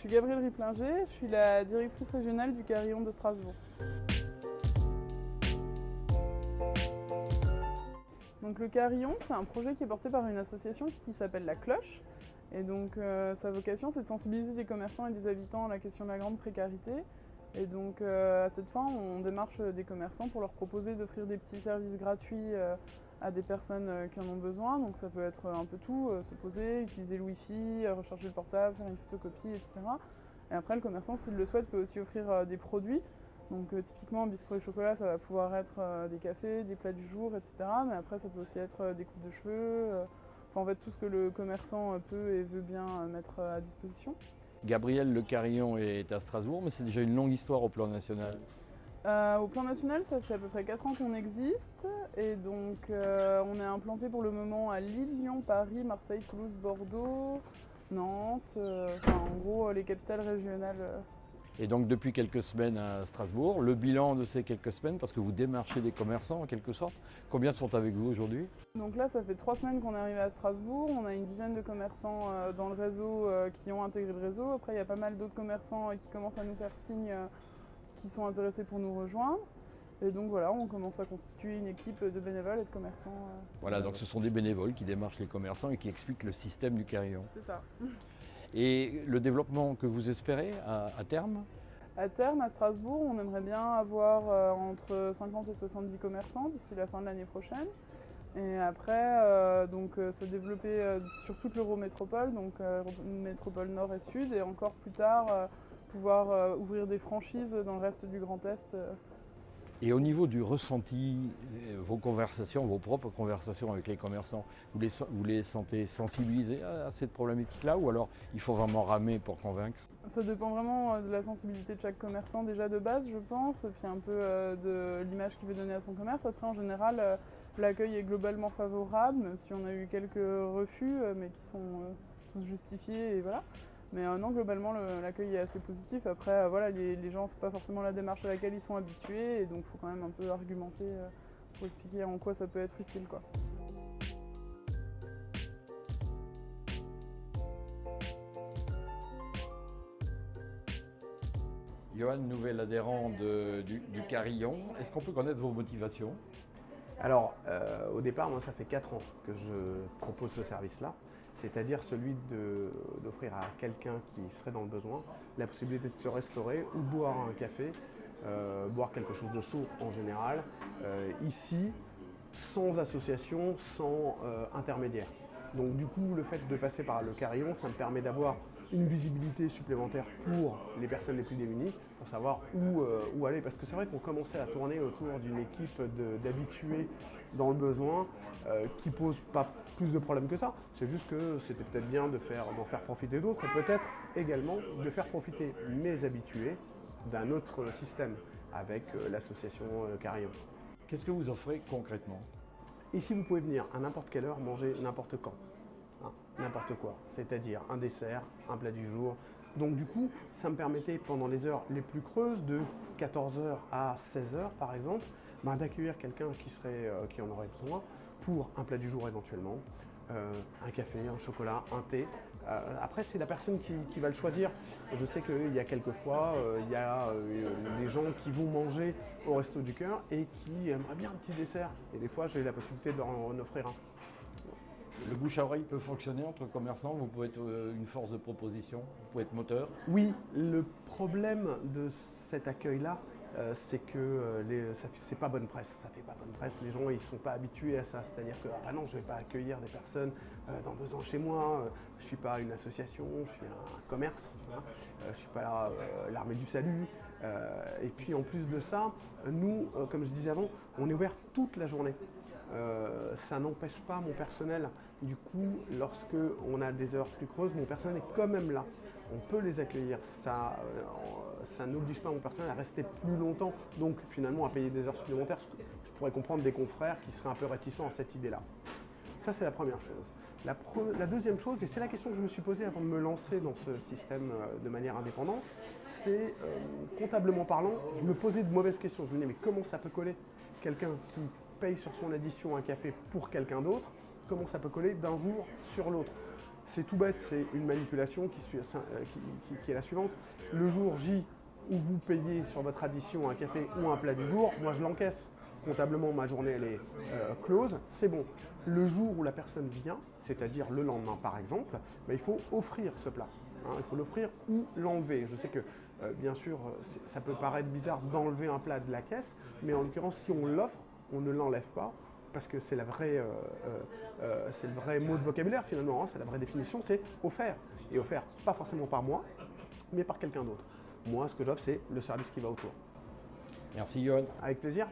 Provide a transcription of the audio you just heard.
suis Gabrielle Riplinger, je suis la directrice régionale du Carillon de Strasbourg. Donc le Carillon, c'est un projet qui est porté par une association qui s'appelle La Cloche. Et donc sa vocation, c'est de sensibiliser des commerçants et des habitants à la question de la grande précarité. Et donc à cette fin, on démarche des commerçants pour leur proposer d'offrir des petits services gratuits à des personnes qui en ont besoin. Donc ça peut être un peu tout, se poser, utiliser le Wi-Fi, recharger le portable, faire une photocopie, etc. Et après, le commerçant, s'il le souhaite, peut aussi offrir des produits. Donc typiquement, bistrot et chocolat, ça va pouvoir être des cafés, des plats du jour, etc. Mais après, ça peut aussi être des coupes de cheveux, enfin en fait tout ce que le commerçant peut et veut bien mettre à disposition. Gabrielle, le Carillon est à Strasbourg, mais c'est déjà une longue histoire au plan national. Au plan national, ça fait à peu près 4 ans qu'on existe. Et donc on est implanté pour le moment à Lille, Lyon, Paris, Marseille, Toulouse, Bordeaux, Nantes, enfin en gros les capitales régionales. Et donc depuis quelques semaines à Strasbourg, le bilan de ces quelques semaines, parce que vous démarchez des commerçants en quelque sorte, combien sont avec vous aujourd'hui? Donc là, ça fait 3 semaines qu'on est arrivé à Strasbourg. On a une dizaine de commerçants dans le réseau qui ont intégré le réseau. Après, il y a pas mal d'autres commerçants qui commencent à nous faire signe qui sont intéressés pour nous rejoindre. Et donc voilà, on commence à constituer une équipe de bénévoles et de commerçants. Voilà, donc ce sont des bénévoles qui démarchent les commerçants et qui expliquent le système du Carillon. C'est ça. Et le développement que vous espérez à terme? À terme, à Strasbourg, on aimerait bien avoir entre 50 et 70 commerçants d'ici la fin de l'année prochaine. Et après, se développer sur toute l'Eurométropole, donc métropole nord et sud, et encore plus tard, pouvoir ouvrir des franchises dans le reste du Grand Est. Et au niveau du ressenti, vos conversations, vos propres conversations avec les commerçants, vous les sentez sensibilisés à cette problématique-là, ou alors il faut vraiment ramer pour convaincre? Ça dépend vraiment de la sensibilité de chaque commerçant déjà de base, je pense, et puis un peu de l'image qu'il veut donner à son commerce. Après, en général, l'accueil est globalement favorable, même si on a eu quelques refus, mais qui sont tous justifiés, et voilà. Mais non, globalement, l'accueil est assez positif. Après, voilà, les gens, c'est pas forcément la démarche à laquelle ils sont habitués, et donc il faut quand même un peu argumenter pour expliquer en quoi ça peut être utile, quoi. Johan, nouvel adhérent du Carillon, est-ce qu'on peut connaître vos motivations? Alors, au départ, moi, ça fait 4 ans que je propose ce service-là, c'est-à-dire celui d'offrir à quelqu'un qui serait dans le besoin la possibilité de se restaurer ou de boire un café, boire quelque chose de chaud en général, ici, sans association, sans intermédiaire. Donc du coup, le fait de passer par le Carillon, ça me permet d'avoir une visibilité supplémentaire pour les personnes les plus démunies, pour savoir où aller. Parce que c'est vrai qu'on commençait à tourner autour d'une équipe d'habitués dans le besoin qui pose pas plus de problèmes que ça. C'est juste que c'était peut-être bien d'en faire profiter d'autres et peut-être également de faire profiter mes habitués d'un autre système avec l'association Carillon. Qu'est-ce que vous offrez concrètement? Ici, vous pouvez venir à n'importe quelle heure, manger n'importe quand. N'importe quoi, c'est-à-dire un dessert, un plat du jour. Donc du coup, ça me permettait pendant les heures les plus creuses, de 14h à 16h par exemple, d'accueillir quelqu'un qui en aurait besoin pour un plat du jour éventuellement, un café, un chocolat, un thé. Après, c'est la personne qui va le choisir. Je sais qu'il y a quelques fois, il y a des gens qui vont manger au Resto du Cœur et qui aimeraient bien un petit dessert. Et des fois, j'ai la possibilité de leur en offrir un. Le bouche à oreille peut fonctionner entre commerçants, vous pouvez être une force de proposition, vous pouvez être moteur. Oui, le problème de cet accueil-là, c'est que c'est pas bonne presse, ça fait pas bonne presse, les gens ils sont pas habitués à ça, c'est-à-dire que ah non, je vais pas accueillir des personnes dans le besoin chez moi, je suis pas une association, je suis un commerce, je suis pas l'armée du salut, et puis en plus de ça, nous, comme je disais avant, on est ouvert toute la journée. Ça n'empêche pas mon personnel, du coup, lorsque on a des heures plus creuses, mon personnel est quand même là. On peut les accueillir, ça n'oblige pas mon personnel à rester plus longtemps, donc finalement à payer des heures supplémentaires. Je pourrais comprendre des confrères qui seraient un peu réticents à cette idée-là. Ça, c'est la première chose. La deuxième chose, et c'est la question que je me suis posée avant de me lancer dans ce système de manière indépendante, c'est, comptablement parlant, je me posais de mauvaises questions. Je me disais, mais comment ça peut coller quelqu'un qui paye sur son addition un café pour quelqu'un d'autre, comment ça peut coller d'un jour sur l'autre? C'est tout bête, c'est une manipulation qui est la suivante. Le jour J où vous payez sur votre addition un café ou un plat du jour, moi je l'encaisse. Comptablement, ma journée elle est close, c'est bon. Le jour où la personne vient, c'est-à-dire le lendemain par exemple, il faut offrir ce plat. Il faut l'offrir ou l'enlever. Je sais que bien sûr, ça peut paraître bizarre d'enlever un plat de la caisse, mais en l'occurrence, si on l'offre, on ne l'enlève pas, parce que c'est le vrai mot de vocabulaire finalement, c'est la vraie définition, c'est offert. Et offert, pas forcément par moi, mais par quelqu'un d'autre. Moi, ce que j'offre, c'est le service qui va autour. Merci Johan. Avec plaisir.